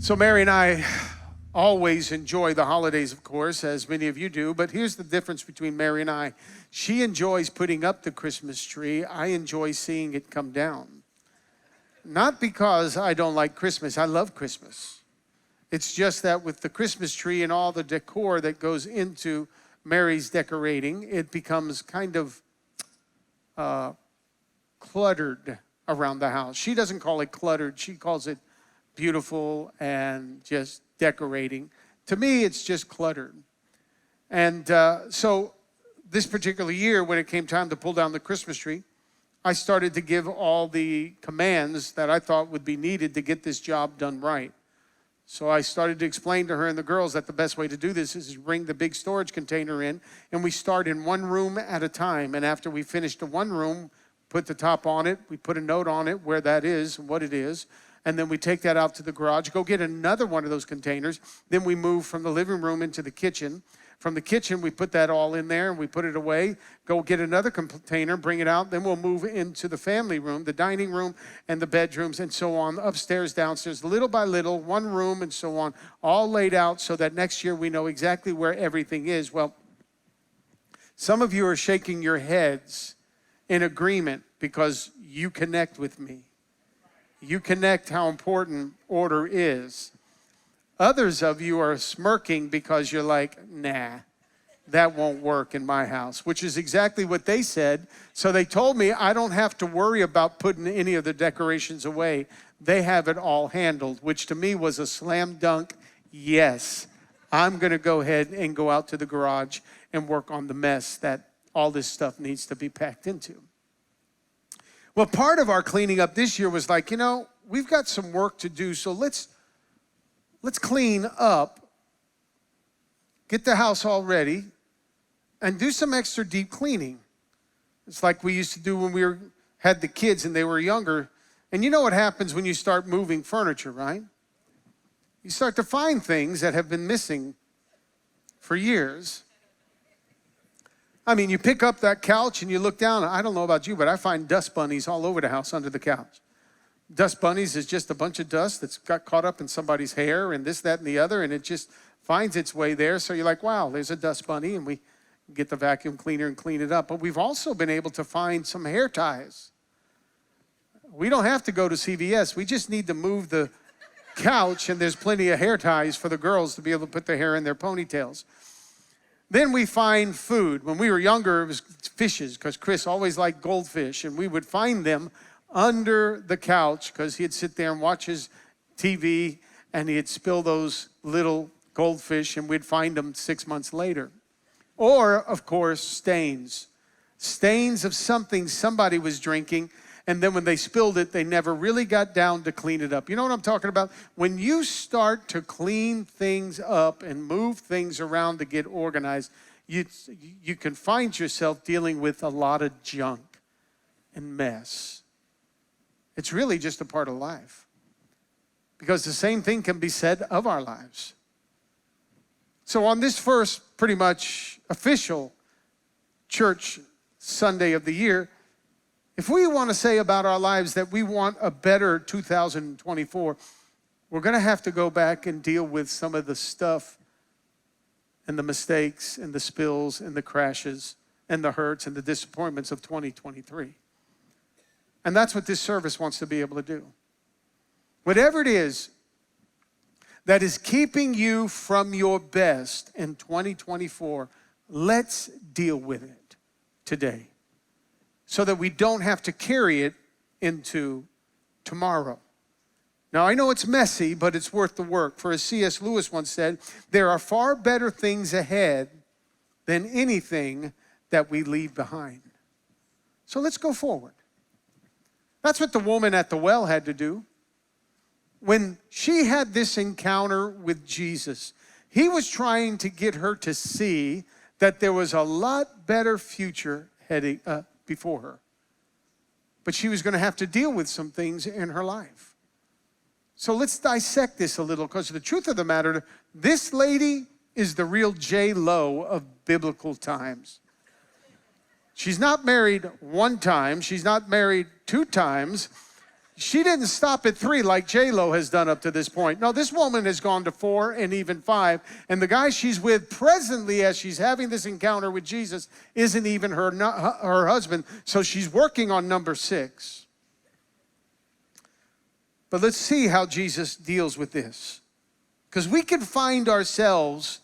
So Mary and I always enjoy the holidays, of course, as many of you do. But here's the difference between Mary and I. She enjoys putting up the Christmas tree. I enjoy seeing it come down. Not because I don't like Christmas. I love Christmas. It's just that with the Christmas tree and all the decor that goes into Mary's decorating, it becomes kind of cluttered around the house. She doesn't call it cluttered. She calls it beautiful and just decorating. To me, it's just cluttered. And so this particular year, when it came time to pull down the Christmas tree, I started to give all the commands that I thought would be needed to get this job done right. So I started to explain to her and the girls that the best way to do this is bring the big storage container in, and we start in one room at a time. And after we finish the one room, put the top on it, we put a note on it where that is and what it is, and then we take that out to the garage, go get another one of those containers. Then we move from the living room into the kitchen. From the kitchen, we put that all in there and we put it away, go get another container, bring it out. Then we'll move into the family room, the dining room, and the bedrooms, and so on, upstairs, downstairs, little by little, one room, and so on, all laid out so that next year we know exactly where everything is. Well, some of you are shaking your heads in agreement because you connect with me. You connect how important order is. Others of you are smirking because you're like, nah, that won't work in my house, which is exactly what they said. So they told me I don't have to worry about putting any of the decorations away. They have it all handled, which to me was a slam dunk. Yes, I'm going to go ahead and go out to the garage and work on the mess that all this stuff needs to be packed into. Well, part of our cleaning up this year was like, we've got some work to do, so let's clean up, get the house all ready, and do some extra deep cleaning. It's like we used to do when we had the kids and they were younger. And you know what happens when you start moving furniture, right? You start to find things that have been missing for years. I mean, you pick up that couch and you look down. I don't know about you, but I find dust bunnies all over the house under the couch. Dust bunnies is just a bunch of dust that's got caught up in somebody's hair and this, that, and the other, and it just finds its way there. So you're like, wow, there's a dust bunny, and we get the vacuum cleaner and clean it up. But we've also been able to find some hair ties. We don't have to go to CVS. We just need to move the couch, and there's plenty of hair ties for the girls to be able to put their hair in their ponytails. Then we find food. When we were younger, it was fishes, because Chris always liked goldfish, and we would find them under the couch because he'd sit there and watch his TV, and he'd spill those little goldfish, and we'd find them 6 months later. Or, of course, stains. Stains of something somebody was drinking, and then when they spilled it, they never really got down to clean it up. You know what I'm talking about? When you start to clean things up and move things around to get organized, you can find yourself dealing with a lot of junk and mess. It's really just a part of life. Because the same thing can be said of our lives. So on this first pretty much official church Sunday of the year, if we want to say about our lives that we want a better 2024, we're going to have to go back and deal with some of the stuff and the mistakes and the spills and the crashes and the hurts and the disappointments of 2023. And that's what this service wants to be able to do. Whatever it is that is keeping you from your best in 2024, let's deal with it today so that we don't have to carry it into tomorrow. Now, I know it's messy, but it's worth the work. For as C.S. Lewis once said, there are far better things ahead than anything that we leave behind. So let's go forward. That's what the woman at the well had to do. When she had this encounter with Jesus, he was trying to get her to see that there was a lot better future heading before her. But she was going to have to deal with some things in her life. So let's dissect this a little, because the truth of the matter, this lady is the real J-Lo of biblical times. She's not married one time. She's not married 2 times. she didn't stop at 3 like J-Lo has done up to this point. No, this woman has gone to 4 and even 5. And the guy she's with presently as she's having this encounter with Jesus isn't even her husband. So she's working on number 6. But let's see how Jesus deals with this. Because we can find ourselves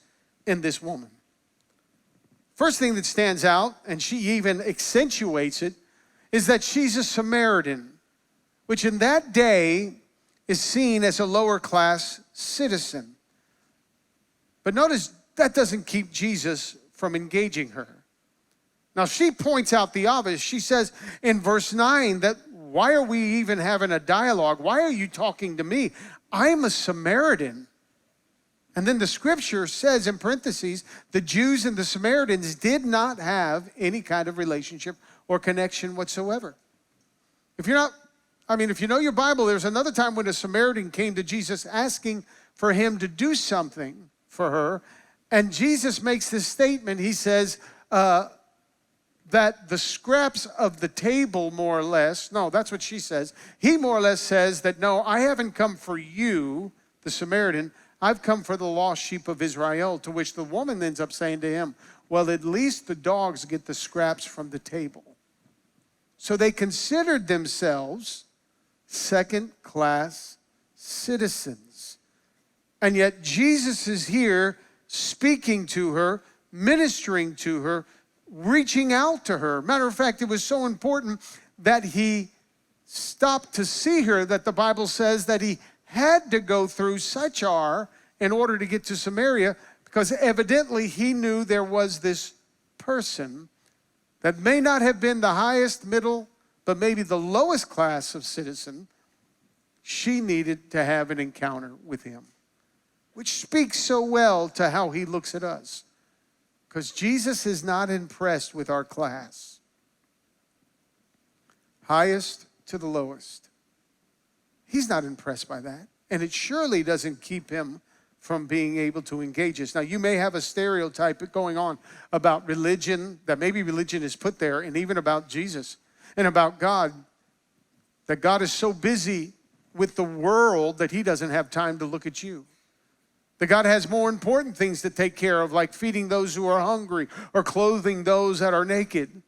in this woman. First thing that stands out, and she even accentuates it, is that she's a Samaritan, which in that day is seen as a lower class citizen. But notice that doesn't keep Jesus from engaging her. Now she points out the obvious. She says in verse 9 that why are we even having a dialogue? Why are you talking to me? I'm a Samaritan. And then the scripture says in parentheses, the Jews and the Samaritans did not have any kind of relationship or connection whatsoever. If you know your Bible, there's another time when a Samaritan came to Jesus asking for him to do something for her. And Jesus makes this statement. He says that the scraps of the table, more or less, no, that's what she says. He more or less says that, no, I haven't come for you, the Samaritan. I've come for the lost sheep of Israel, to which the woman ends up saying to him, well, at least the dogs get the scraps from the table. So they considered themselves second-class citizens. And yet Jesus is here speaking to her, ministering to her, reaching out to her. Matter of fact, it was so important that he stopped to see her that the Bible says that he had to go through Sychar in order to get to Samaria, because evidently he knew there was this person that may not have been the highest, middle, but maybe the lowest class of citizen. She needed to have an encounter with him, which speaks so well to how he looks at us, because Jesus is not impressed with our class. Highest to the lowest. He's not impressed by that. And it surely doesn't keep him from being able to engage us. Now, you may have a stereotype going on about religion, that maybe religion is put there, and even about Jesus and about God, that God is so busy with the world that he doesn't have time to look at you. That God has more important things to take care of, like feeding those who are hungry or clothing those that are naked.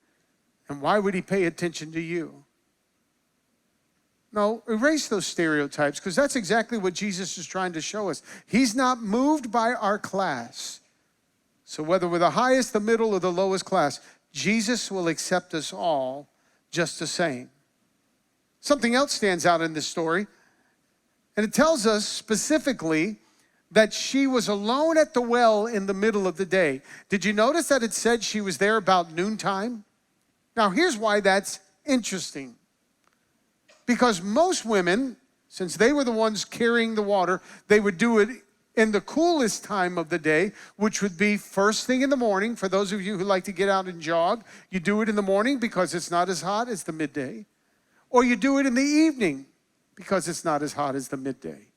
And why would he pay attention to you? No, erase those stereotypes, because that's exactly what Jesus is trying to show us. He's not moved by our class. So whether we're the highest, the middle, or the lowest class, Jesus will accept us all just the same. Something else stands out in this story, and it tells us specifically that she was alone at the well in the middle of the day. Did you notice that it said she was there about noontime? Now, here's why that's interesting. Because most women, since they were the ones carrying the water, they would do it in the coolest time of the day, which would be first thing in the morning. For those of you who like to get out and jog, you do it in the morning because it's not as hot as the midday. Or you do it in the evening because it's not as hot as the midday.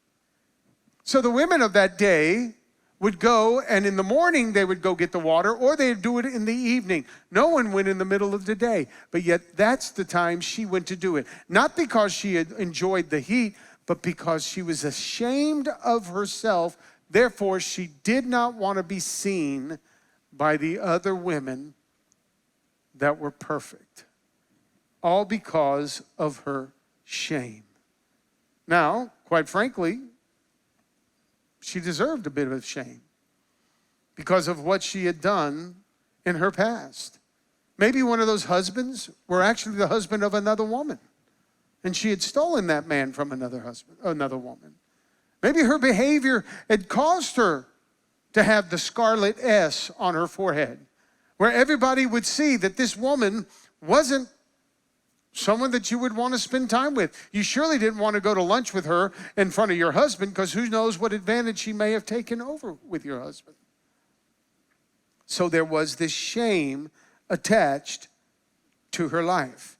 So the women of that day would go, and in the morning they would go get the water, or they'd do it in the evening. No one went in the middle of the day, but yet that's the time she went to do it. Not because she had enjoyed the heat, but because she was ashamed of herself. Therefore, she did not want to be seen by the other women that were perfect. All because of her shame. Now, quite frankly, she deserved a bit of shame because of what she had done in her past. Maybe one of those husbands were actually the husband of another woman, and she had stolen that man from another woman. Maybe her behavior had caused her to have the scarlet S on her forehead, where everybody would see that this woman wasn't someone that you would want to spend time with. You surely didn't want to go to lunch with her in front of your husband, because who knows what advantage she may have taken over with your husband. So there was this shame attached to her life.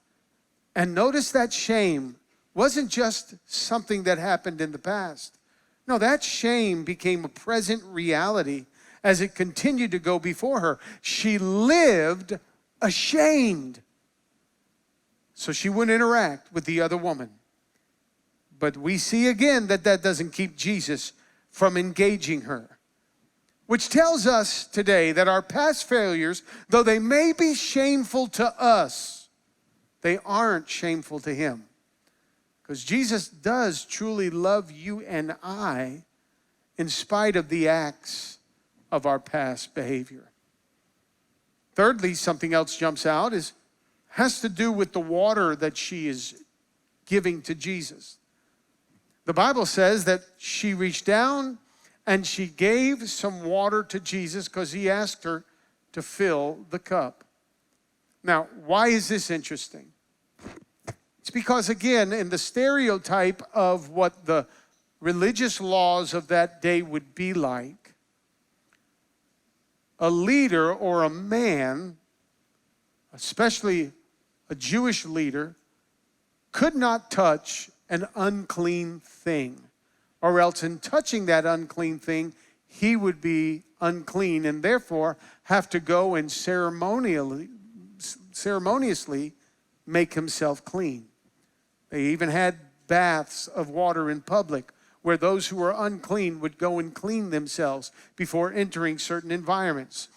And notice that shame wasn't just something that happened in the past. No, that shame became a present reality as it continued to go before her. She lived ashamed. So she wouldn't interact with the other woman. But we see again that that doesn't keep Jesus from engaging her. Which tells us today that our past failures, though they may be shameful to us, they aren't shameful to him. Because Jesus does truly love you and I in spite of the acts of our past behavior. Thirdly, something else jumps out has to do with the water that she is giving to Jesus. The Bible says that she reached down and she gave some water to Jesus because he asked her to fill the cup. Now, why is this interesting? It's because, again, in the stereotype of what the religious laws of that day would be like, a leader or a man, especially a Jewish leader, could not touch an unclean thing. Or else in touching that unclean thing, he would be unclean and therefore have to go and ceremoniously make himself clean. They even had baths of water in public where those who were unclean would go and clean themselves before entering certain environments.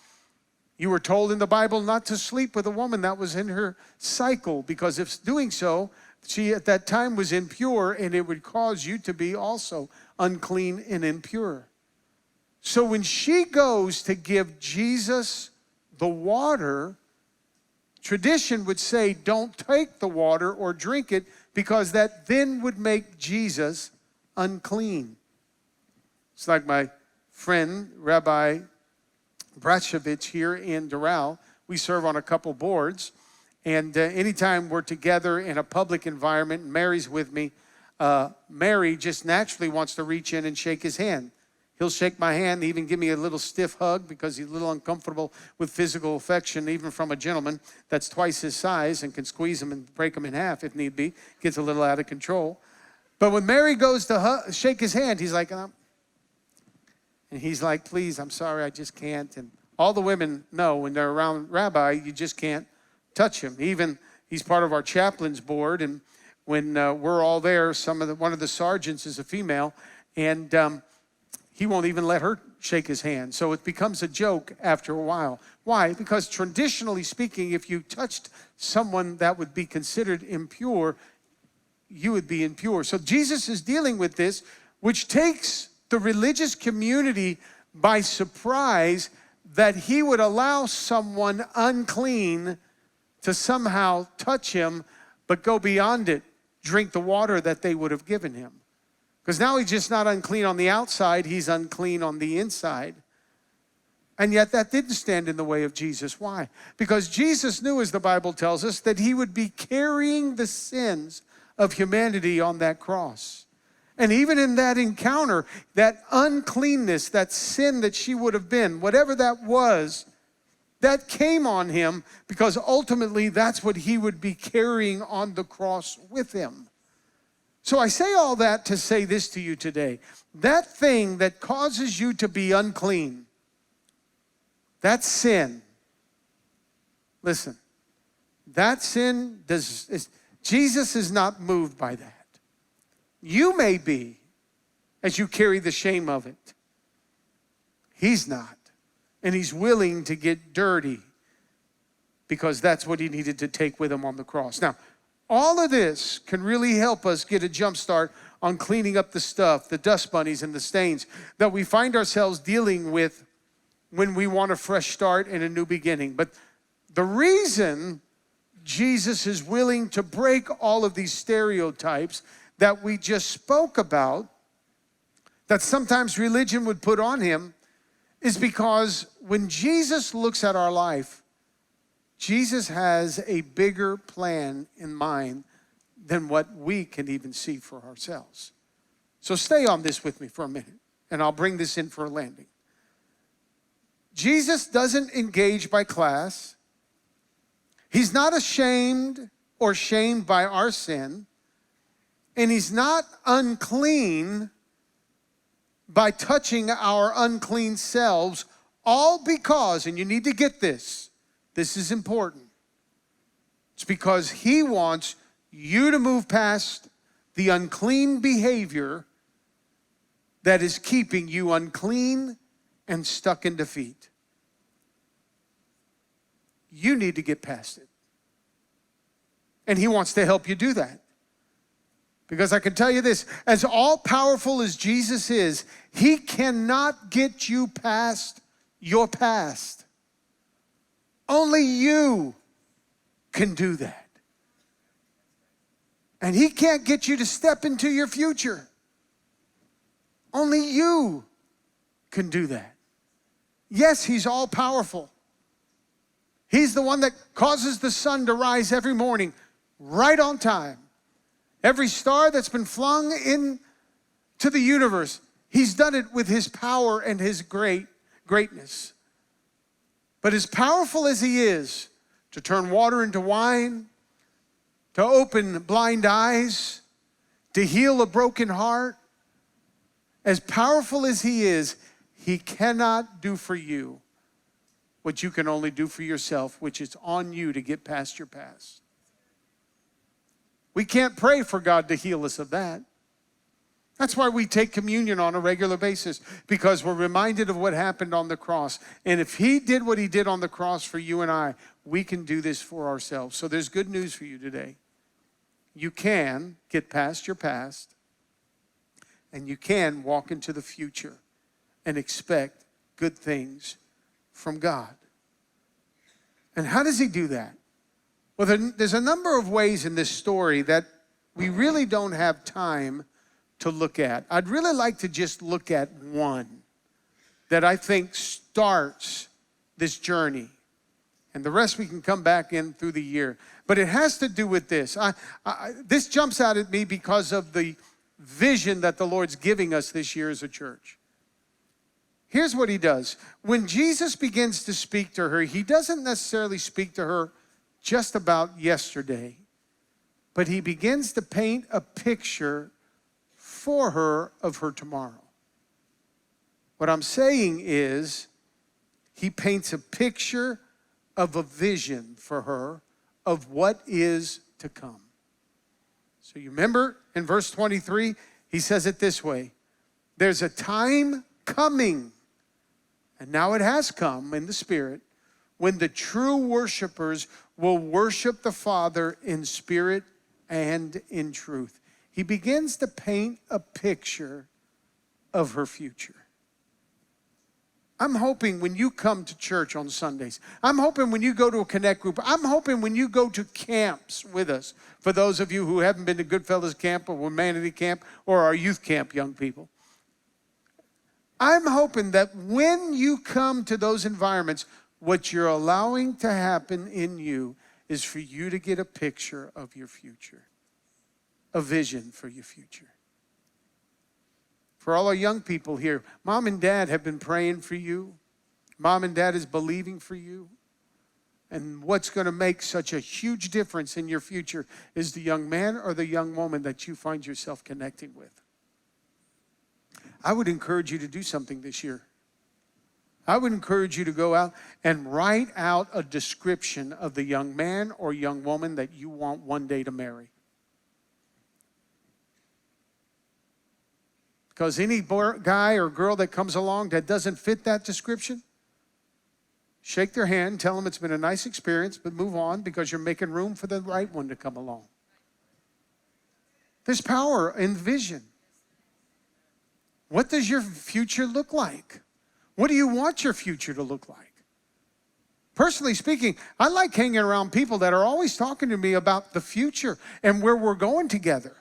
You were told in the Bible not to sleep with a woman that was in her cycle, because if doing so, she at that time was impure, and it would cause you to be also unclean and impure. So when she goes to give Jesus the water, tradition would say, don't take the water or drink it, because that then would make Jesus unclean. It's like my friend, Rabbi Brashevich here in Doral. We serve on a couple boards. And anytime we're together in a public environment, and Mary's with me, Mary just naturally wants to reach in and shake his hand. He'll shake my hand, even give me a little stiff hug because he's a little uncomfortable with physical affection, even from a gentleman that's twice his size and can squeeze him and break him in half if need be. Gets a little out of control. But when Mary goes to shake his hand, he's like, and he's like, please, I'm sorry, I just can't. And all the women know when they're around Rabbi, you just can't touch him. Even he's part of our chaplains board, and when we're all there, one of the sergeants is a female, and he won't even let her shake his hand. So it becomes a joke after a while. Why? Because traditionally speaking, if you touched someone that would be considered impure, you would be impure. So Jesus is dealing with this, which takes the religious community by surprise, that he would allow someone unclean to somehow touch him, but go beyond it, drink the water that they would have given him. Because now he's just not unclean on the outside, he's unclean on the inside. And yet that didn't stand in the way of Jesus. Why? Because Jesus knew, as the Bible tells us, that he would be carrying the sins of humanity on that cross. And even in that encounter, that uncleanness, that sin that she would have been, whatever that was, that came on him, because ultimately that's what he would be carrying on the cross with him. So I say all that to say this to you today. That thing that causes you to be unclean, that sin, listen, that sin, Jesus is not moved by that. You may be, as you carry the shame of it. He's not. And he's willing to get dirty, because that's what he needed to take with him on the cross. Now, all of this can really help us get a jump start on cleaning up the stuff, the dust bunnies and the stains that we find ourselves dealing with when we want a fresh start and a new beginning. But the reason Jesus is willing to break all of these stereotypes that we just spoke about, that sometimes religion would put on him, is because when Jesus looks at our life, Jesus has a bigger plan in mind than what we can even see for ourselves. So stay on this with me for a minute, and I'll bring this in for a landing. Jesus doesn't engage by class. He's not ashamed or shamed by our sin. And he's not unclean by touching our unclean selves, all because, and you need to get this, this is important. It's because he wants you to move past the unclean behavior that is keeping you unclean and stuck in defeat. You need to get past it. And he wants to help you do that. Because I can tell you this, as all-powerful as Jesus is, he cannot get you past your past. Only you can do that. And he can't get you to step into your future. Only you can do that. Yes, he's all-powerful. He's the one that causes the sun to rise every morning right on time. Every star that's been flung into the universe, he's done it with his power and his greatness. But as powerful as he is to turn water into wine, to open blind eyes, to heal a broken heart, as powerful as he is, he cannot do for you what you can only do for yourself, which is on you to get past your past. We can't pray for God to heal us of that. That's why we take communion on a regular basis, because we're reminded of what happened on the cross. And if he did what he did on the cross for you and I, we can do this for ourselves. So there's good news for you today. You can get past your past, and you can walk into the future and expect good things from God. And how does he do that? Well, there's a number of ways in this story that we really don't have time to look at. I'd really like to just look at one that I think starts this journey. And the rest we can come back in through the year. But it has to do with this. This jumps out at me because of the vision that the Lord's giving us this year as a church. Here's what he does. When Jesus begins to speak to her, he doesn't necessarily speak to her just about yesterday, but he begins to paint a picture for her of her tomorrow. What I'm saying is, he paints a picture of a vision for her of what is to come. So you remember in verse 23, he says it this way: there's a time coming, and now it has come in the Spirit, when the true worshipers will worship the Father in spirit and in truth. He begins to paint a picture of her future. I'm hoping when you come to church on Sundays, I'm hoping when you go to a Connect group, I'm hoping when you go to camps with us, for those of you who haven't been to Goodfellas Camp or Humanity Camp or our youth camp, young people, I'm hoping that when you come to those environments, what you're allowing to happen in you is for you to get a picture of your future, a vision for your future. For all our young people here, mom and dad have been praying for you. Mom and dad is believing for you. And what's going to make such a huge difference in your future is the young man or the young woman that you find yourself connecting with. I would encourage you to do something this year. I would encourage you to go out and write out a description of the young man or young woman that you want one day to marry. Because any guy or girl that comes along that doesn't fit that description, shake their hand, tell them it's been a nice experience, but move on, because you're making room for the right one to come along. There's power in vision. What does your future look like? What do you want your future to look like? Personally speaking, I like hanging around people that are always talking to me about the future and where we're going together.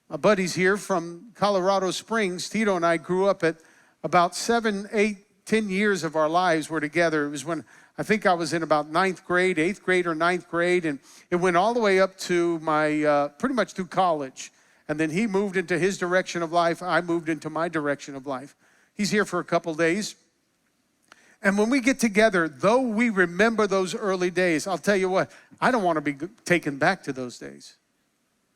My buddies here from Colorado Springs, Tito and I grew up at about 7, 8, 10 years of our lives were together. It was when I think I was in about 9th grade, 8th grade or 9th grade, and it went all the way up to my, pretty much through college. And then he moved into his direction of life. I moved into my direction of life. He's here for a couple days. And when we get together, though we remember those early days, I'll tell you what, I don't want to be taken back to those days.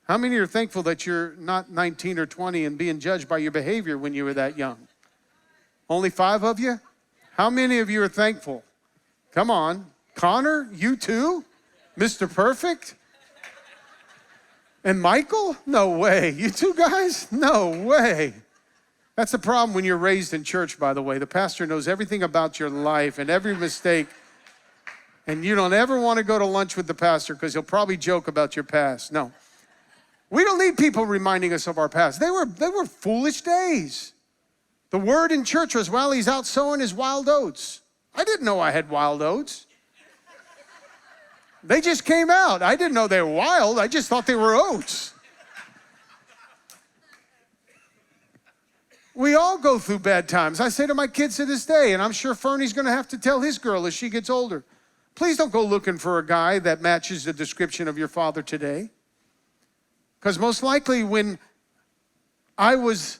How many are thankful that you're not 19 or 20 and being judged by your behavior when you were that young? Only 5 of you? How many of you are thankful? Come on. Connor, you too? Mr. Perfect? And Michael? No way. You two guys? No way. That's the problem when you're raised in church, by the way. The pastor knows everything about your life and every mistake. And you don't ever want to go to lunch with the pastor because he'll probably joke about your past. No. We don't need people reminding us of our past. They were foolish days. The word in church was, well, he's out sowing his wild oats. I didn't know I had wild oats. They just came out. I didn't know they were wild. I just thought they were oats. We all go through bad times. I say to my kids to this day, and I'm sure Fernie's going to have to tell his girl as she gets older, please don't go looking for a guy that matches the description of your father today. Because most likely when I was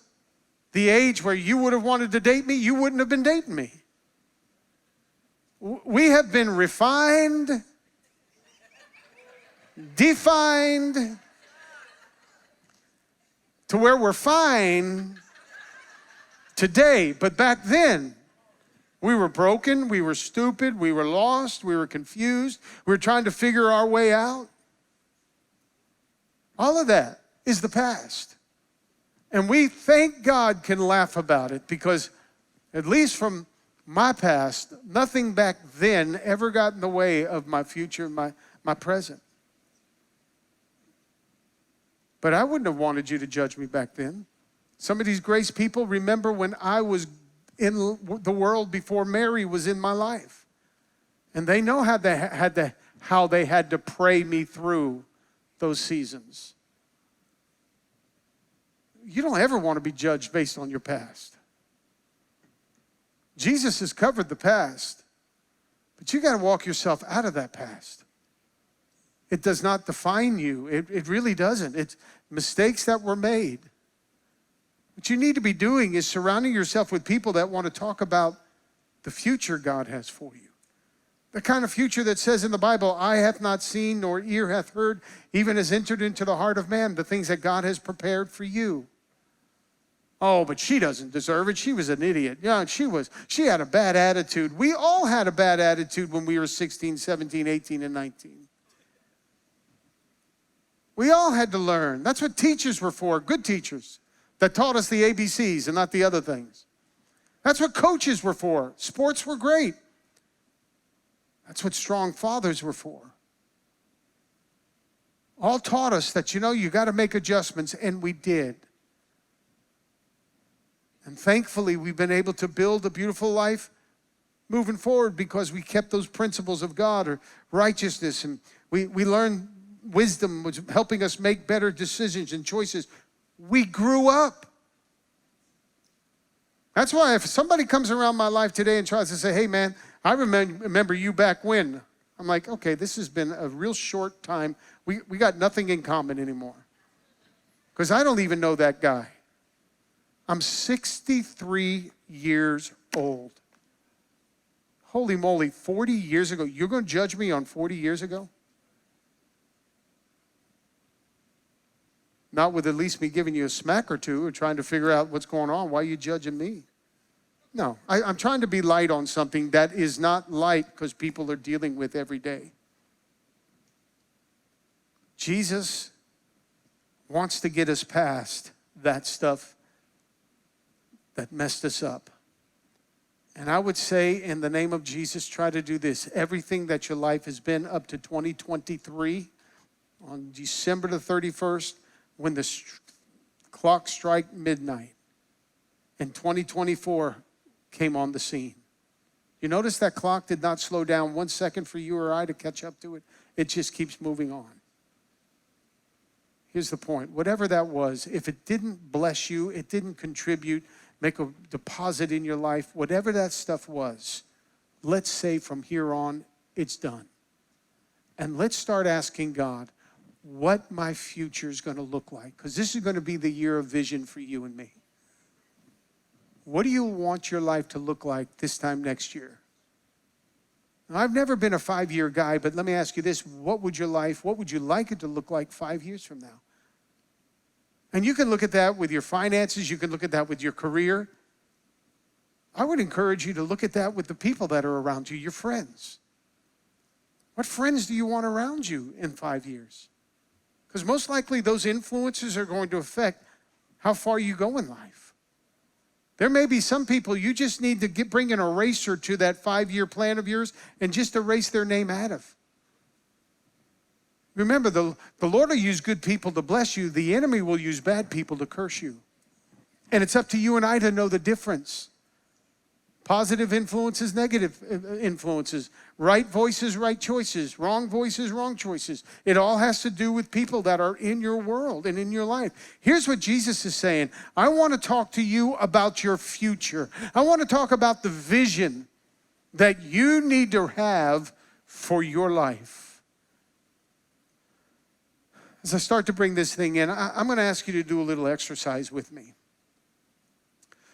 the age where you would have wanted to date me, you wouldn't have been dating me. We have been refined, defined, to where we're fine today. But back then, we were broken, we were stupid, we were lost, we were confused, we were trying to figure our way out. All of that is the past. And we, thank God, can laugh about it because, at least from my past, nothing back then ever got in the way of my future, my present. But I wouldn't have wanted you to judge me back then. Some of these grace people remember when I was in the world before Mary was in my life. And they know how they had to pray me through those seasons. You don't ever want to be judged based on your past. Jesus has covered the past, but you got to walk yourself out of that past. It does not define you. It really doesn't. It's mistakes that were made. What you need to be doing is surrounding yourself with people that want to talk about the future God has for you. The kind of future that says in the Bible, eye hath not seen, nor ear hath heard, even has entered into the heart of man, the things that God has prepared for you. Oh, but she doesn't deserve it. She was an idiot. Yeah, she had a bad attitude. We all had a bad attitude when we were 16, 17, 18, and 19. We all had to learn. That's what teachers were for, good teachers that taught us the ABCs and not the other things. That's what coaches were for. Sports were great. That's what strong fathers were for. All taught us that, you got to make adjustments, and we did. And thankfully, we've been able to build a beautiful life moving forward because we kept those principles of God or righteousness, and we learned wisdom was helping us make better decisions and choices. We grew up. That's why if somebody comes around my life today and tries to say, hey man, I remember you back when, I'm like, okay, this has been a real short time. We got nothing in common anymore. Because I don't even know that guy. I'm 63 years old. Holy moly, 40 years ago. You're going to judge me on 40 years ago? Not with at least me giving you a smack or two or trying to figure out what's going on. Why are you judging me? No, I'm trying to be light on something that is not light because people are dealing with every day. Jesus wants to get us past that stuff that messed us up. And I would say, in the name of Jesus, try to do this. Everything that your life has been up to 2023, on December the 31st, when the clock struck midnight, and 2024 came on the scene. You notice that clock did not slow down 1 second for you or I to catch up to it. It just keeps moving on. Here's the point. Whatever that was, if it didn't bless you, it didn't contribute, make a deposit in your life, whatever that stuff was, let's say from here on, it's done. And let's start asking God what my future is going to look like. Because this is going to be the year of vision for you and me. What do you want your life to look like this time next year? Now, I've never been a 5-year guy, but let me ask you this. What would you like it to look like 5 years from now? And you can look at that with your finances. You can look at that with your career. I would encourage you to look at that with the people that are around you, your friends. What friends do you want around you in 5 years? Because most likely those influences are going to affect how far you go in life. There may be some people you just need to bring an eraser to that 5-year plan of yours and just erase their name out of. Remember, the Lord will use good people to bless you. The enemy will use bad people to curse you. And it's up to you and I to know the difference. Positive influences, negative influences. Right voices, right choices. Wrong voices, wrong choices. It all has to do with people that are in your world and in your life. Here's what Jesus is saying. I want to talk to you about your future. I want to talk about the vision that you need to have for your life. As I start to bring this thing in, I'm going to ask you to do a little exercise with me.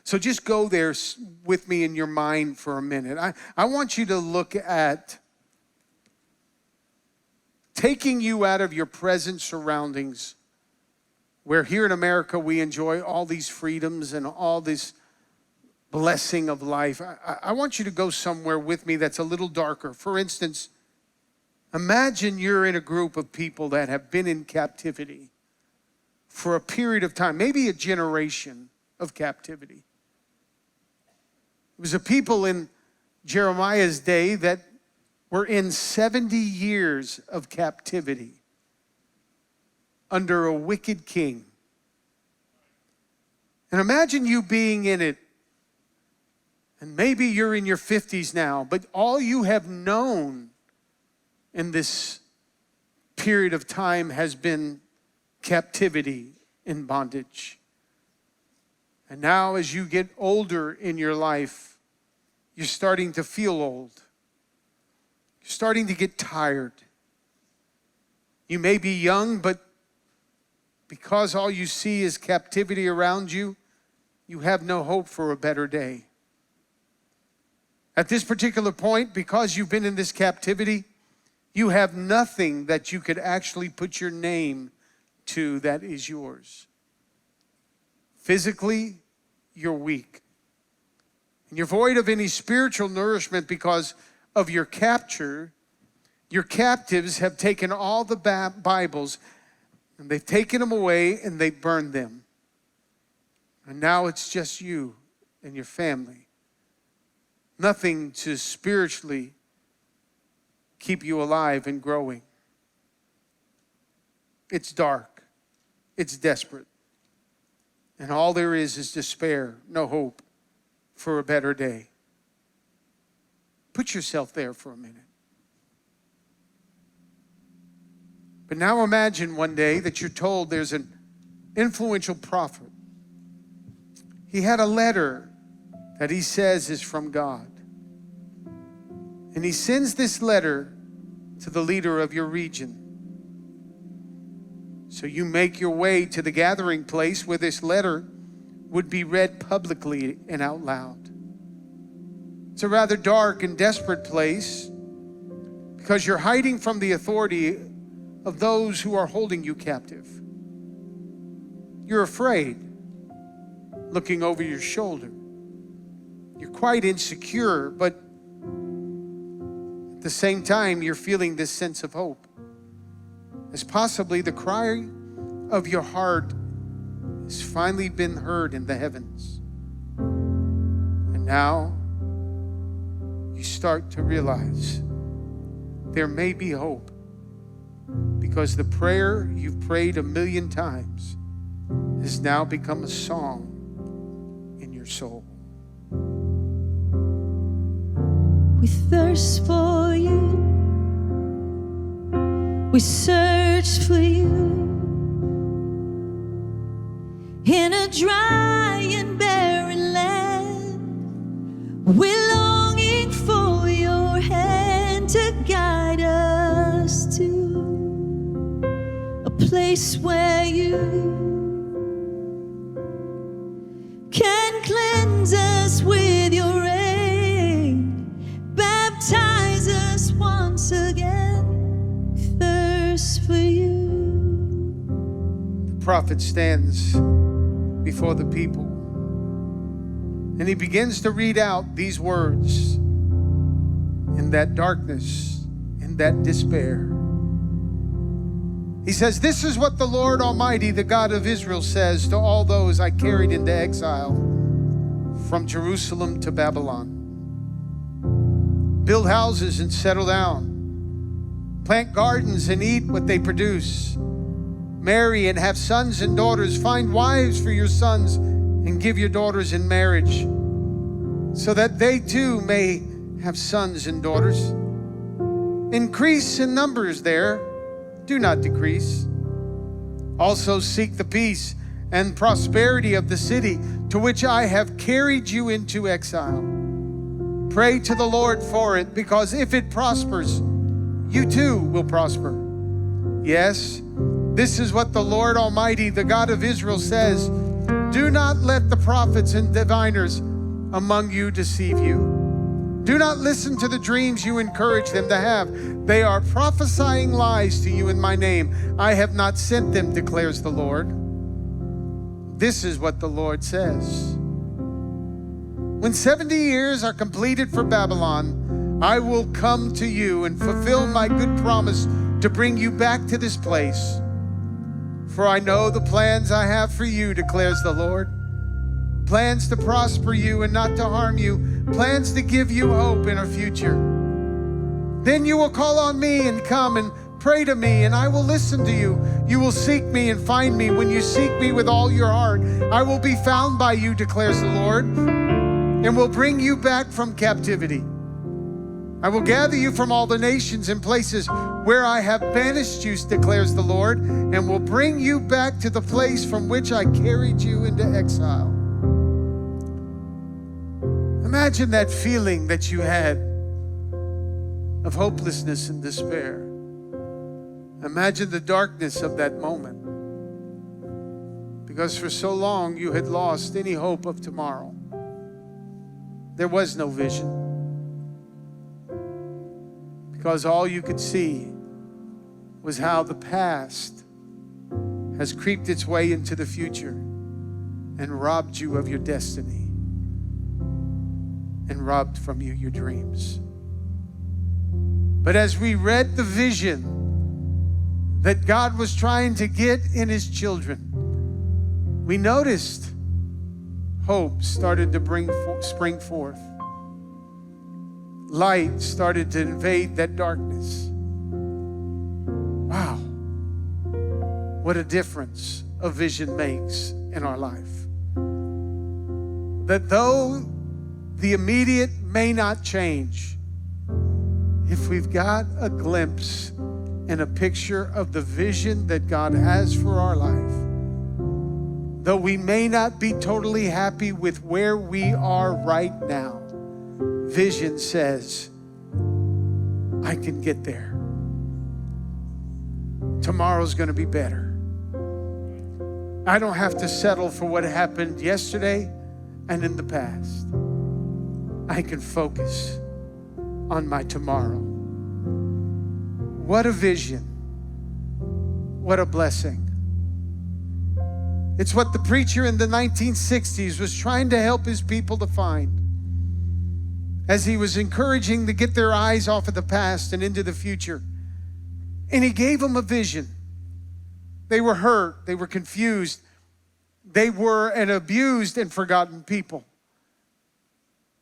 So just go there with me in your mind for a minute. I want you to look at taking you out of your present surroundings, where here in America we enjoy all these freedoms and all this blessing of life. I want you to go somewhere with me that's a little darker. For instance, imagine you're in a group of people that have been in captivity for a period of time, maybe a generation of captivity. It was a people in Jeremiah's day that were in 70 years of captivity under a wicked king. And imagine you being in it. And maybe you're in your 50s now, but all you have known in this period of time has been captivity and bondage. And now as you get older in your life, you're starting to feel old. You're starting to get tired. You may be young, but because all you see is captivity around you, you have no hope for a better day. At this particular point, because you've been in this captivity, you have nothing that you could actually put your name to that is yours. Physically, you're weak. And you're void of any spiritual nourishment because of your capture. Your captives have taken all the Bibles and they've taken them away and they've burned them. And now it's just you and your family. Nothing to spiritually keep you alive and growing. It's dark. It's desperate. And all there is despair, no hope for a better day. Put yourself there for a minute. But now imagine one day that you're told there's an influential prophet. He had a letter that he says is from God. And he sends this letter to the leader of your region. So you make your way to the gathering place where this letter would be read publicly and out loud. It's a rather dark and desperate place because you're hiding from the authority of those who are holding you captive. You're afraid, looking over your shoulder. You're quite insecure, but at the same time, you're feeling this sense of hope. As possibly the cry of your heart has finally been heard in the heavens. And now you start to realize there may be hope because the prayer you've prayed 1,000,000 times has now become a song in your soul. We thirst for you. We search for you. In a dry and barren land, we're longing for your hand to guide us to a place where you can cleanse us with your rain, baptize us once again, thirst for you. The prophet stands before the people and he begins to read out these words in that darkness, in that despair. He says, this is what the Lord Almighty, the God of Israel, says to all those I carried into exile from Jerusalem to Babylon. Build houses and settle down. Plant gardens and eat what they produce. Marry and have sons and daughters. Find wives for your sons and give your daughters in marriage, so that they too may have sons and daughters. Increase in numbers there, do not decrease. Also seek the peace and prosperity of the city to which I have carried you into exile. Pray to the Lord for it, because if it prospers, you too will prosper. Yes, this is what the Lord Almighty, the God of Israel, says. Do not let the prophets and diviners among you deceive you. Do not listen to the dreams you encourage them to have. They are prophesying lies to you in my name. I have not sent them, declares the Lord. This is what the Lord says. When 70 years are completed for Babylon, I will come to you and fulfill my good promise to bring you back to this place. For I know the plans I have for you, declares the Lord. Plans to prosper you and not to harm you. Plans to give you hope in a future. Then you will call on me and come and pray to me, and I will listen to you. You will seek me and find me when you seek me with all your heart. I will be found by you, declares the Lord, and will bring you back from captivity. I will gather you from all the nations and places where I have banished you, declares the Lord, and will bring you back to the place from which I carried you into exile. Imagine that feeling that you had of hopelessness and despair. Imagine the darkness of that moment, because for so long you had lost any hope of tomorrow. There was no vision, because all you could see was how the past has creeped its way into the future and robbed you of your destiny and robbed from you your dreams. But as we read the vision that God was trying to get in his children, we noticed hope started to spring forth. Light started to invade that darkness. Wow, what a difference a vision makes in our life. That though the immediate may not change, if we've got a glimpse and a picture of the vision that God has for our life, though we may not be totally happy with where we are right now, vision says, I can get there. Tomorrow's going to be better. I don't have to settle for what happened yesterday and in the past. I can focus on my tomorrow. What a vision. What a blessing. It's what the preacher in the 1960s was trying to help his people to find, as he was encouraging to get their eyes off of the past and into the future. And he gave them a vision. They were hurt. They were confused. They were an abused and forgotten people.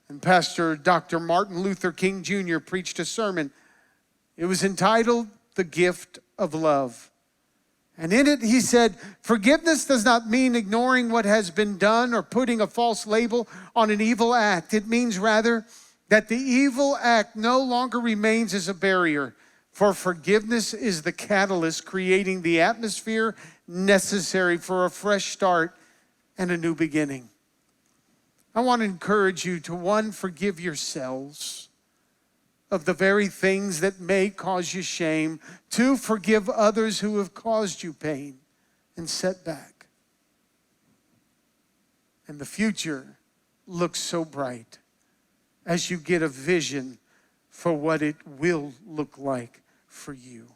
And Pastor Dr. Martin Luther King Jr. preached a sermon. It was entitled, The Gift of Love. And in it, he said, forgiveness does not mean ignoring what has been done or putting a false label on an evil act. It means rather that the evil act no longer remains as a barrier, for forgiveness is the catalyst creating the atmosphere necessary for a fresh start and a new beginning. I want to encourage you to, one, forgive yourselves of the very things that may cause you shame. Two, forgive others who have caused you pain and setback. And the future looks so bright as you get a vision for what it will look like for you.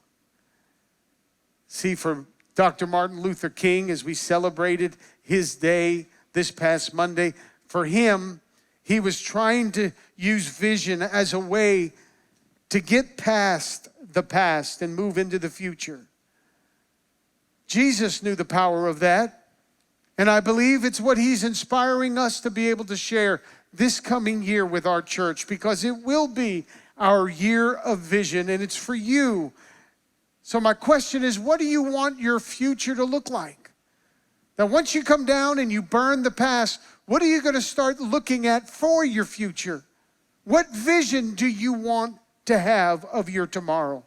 See, for Dr. Martin Luther King, as we celebrated his day this past Monday, for him, he was trying to use vision as a way to get past the past and move into the future. Jesus knew the power of that. And I believe it's what he's inspiring us to be able to share this coming year with our church, because it will be our year of vision, and it's for you. So my question is, what do you want your future to look like? Now, once you come down and you burn the past, what are you going to start looking at for your future? What vision do you want to have of your tomorrow?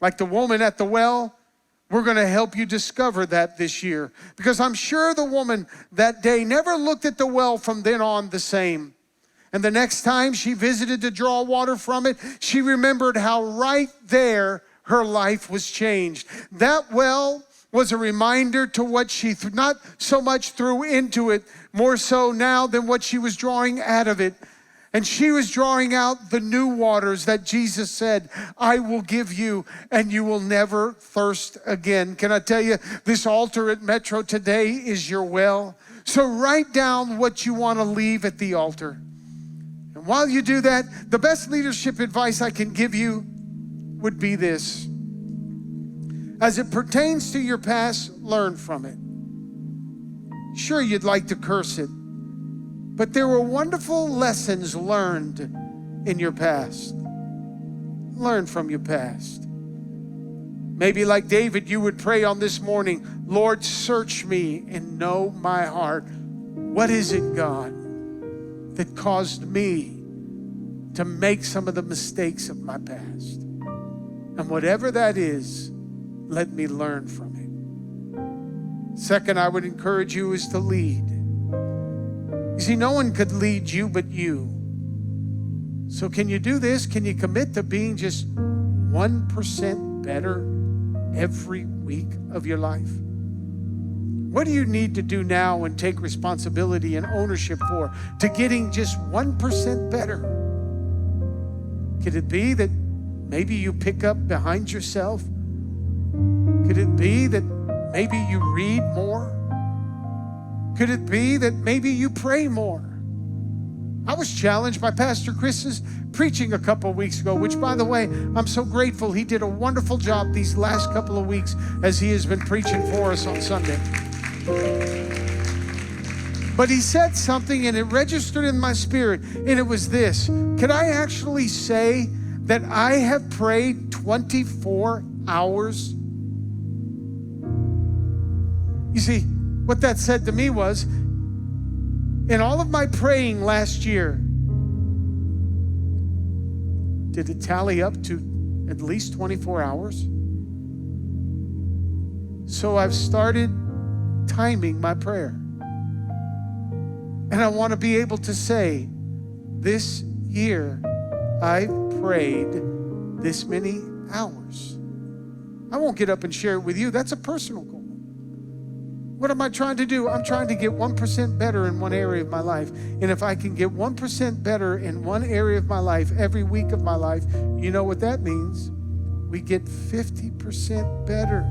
Like the woman at the well, we're going to help you discover that this year, because I'm sure the woman that day never looked at the well from then on the same. And the next time she visited to draw water from it, she remembered how right there her life was changed. That well was a reminder to what she not so much threw into it, more so now than what she was drawing out of it. And she was drawing out the new waters that Jesus said, I will give you, and you will never thirst again. Can I tell you, this altar at Metro today is your well. So write down what you want to leave at the altar. And while you do that, the best leadership advice I can give you would be this. As it pertains to your past, learn from it. Sure, you'd like to curse it, but there were wonderful lessons learned in your past. Learn from your past. Maybe like David, you would pray on this morning, Lord, search me and know my heart. What is it, God, that caused me to make some of the mistakes of my past? And whatever that is, let me learn from it. Second, I would encourage you is to lead. You see, no one could lead you but you. So can you do this? Can you commit to being just 1% better every week of your life? What do you need to do now and take responsibility and ownership for to getting just 1% better? Could it be that maybe you pick up behind yourself? Could it be that maybe you read more? Could it be that maybe you pray more? I was challenged by Pastor Chris's preaching a couple of weeks ago, which, by the way, I'm so grateful. He did a wonderful job these last couple of weeks as he has been preaching for us on Sunday. But he said something and it registered in my spirit, and it was this. Could I actually say that I have prayed 24 hours? You see, what that said to me was, in all of my praying last year, did it tally up to at least 24 hours? So I've started timing my prayer. And I want to be able to say, this year I've prayed this many hours. I won't get up and share it with you. That's a personal goal. What am I trying to do? I'm trying to get 1% better in one area of my life. And if I can get 1% better in one area of my life every week of my life, you know what that means? We get 50% better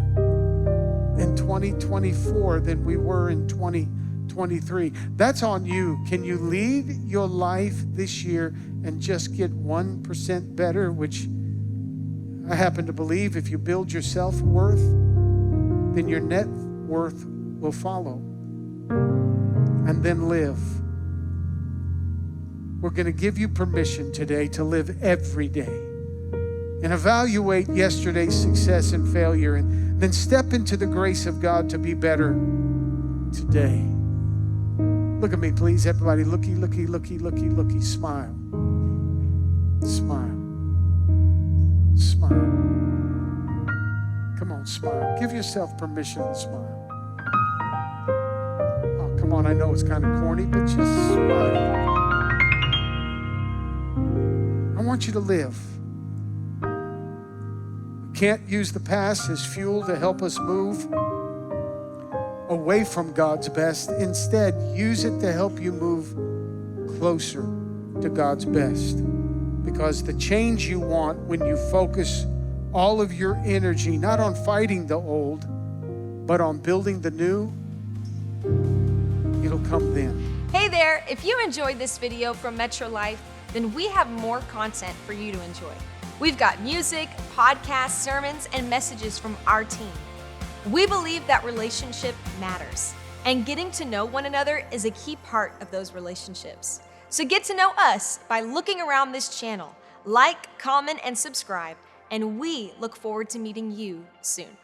in 2024 than we were in 2023. That's on you. Can you lead your life this year and just get 1% better, which I happen to believe if you build your self-worth, then your net worth will follow, and then live. We're going to give you permission today to live every day and evaluate yesterday's success and failure, and then step into the grace of God to be better today. Look at me, please, everybody. Looky, looky, looky, looky, looky. Smile. Smile. Smile. Come on, smile. Give yourself permission to smile. Come on, I know it's kind of corny, but just smile. I want you to live. We can't use the past as fuel to help us move away from God's best. Instead, use it to help you move closer to God's best. Because the change you want when you focus all of your energy, not on fighting the old, but on building the new, it'll come then. Hey there, if you enjoyed this video from Metro Life, then we have more content for you to enjoy. We've got music, podcasts, sermons, and messages from our team. We believe that relationship matters, and getting to know one another is a key part of those relationships. So get to know us by looking around this channel. Like, comment, and subscribe, and we look forward to meeting you soon.